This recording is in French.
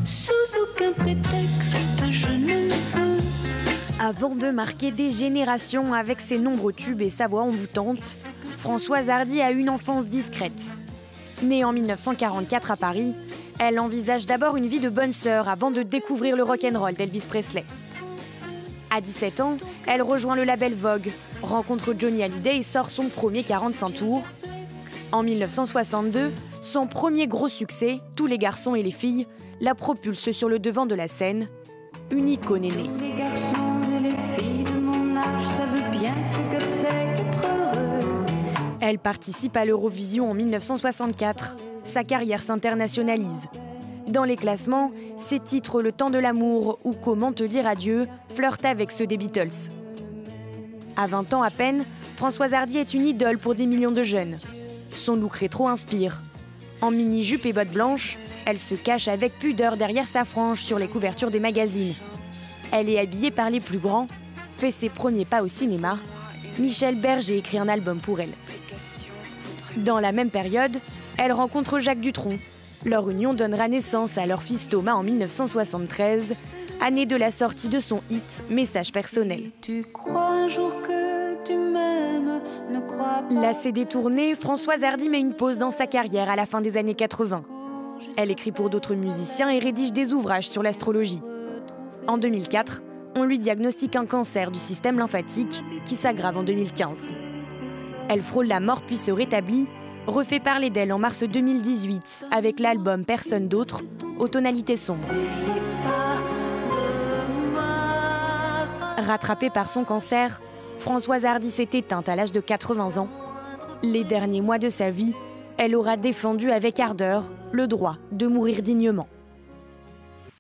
sous aucun prétexte, je ne veux. Avant de marquer des générations avec ses nombreux tubes et sa voix envoûtante, Françoise Hardy a une enfance discrète. Née en 1944 à Paris, elle envisage d'abord une vie de bonne sœur avant de découvrir le rock'n'roll d'Elvis Presley. À 17 ans, elle rejoint le label Vogue, rencontre Johnny Hallyday et sort son premier 45 tours. En 1962, son premier gros succès, Tous les garçons et les filles, la propulse sur le devant de la scène. Une icône est née. Les garçons et les filles de mon âge savent bien ce que c'est qu'être heureux. Elle participe à l'Eurovision en 1964. Sa carrière s'internationalise. Dans les classements, ses titres Le temps de l'amour ou Comment te dire adieu flirtent avec ceux des Beatles. À 20 ans à peine, Françoise Hardy est une idole pour des millions de jeunes. Son look rétro inspire. En mini-jupe et bottes blanches, elle se cache avec pudeur derrière sa frange sur les couvertures des magazines. Elle est habillée par les plus grands, fait ses premiers pas au cinéma. Michel Berger écrit un album pour elle. Dans la même période, elle rencontre Jacques Dutronc. Leur union donnera naissance à leur fils Thomas en 1973, année de la sortie de son hit Message personnel. Tu crois un jour que tu m'aimes, ne crois pas. Lassée des tournées, Françoise Hardy met une pause dans sa carrière à la fin des années 80. Elle écrit pour d'autres musiciens et rédige des ouvrages sur l'astrologie. En 2004, on lui diagnostique un cancer du système lymphatique qui s'aggrave en 2015. Elle frôle la mort puis se rétablit, refait parler d'elle en mars 2018 avec l'album Personne d'autre, aux tonalités sombres. Rattrapée par son cancer, Françoise Hardy s'est éteinte à l'âge de 80 ans. Les derniers mois de sa vie, elle aura défendu avec ardeur le droit de mourir dignement.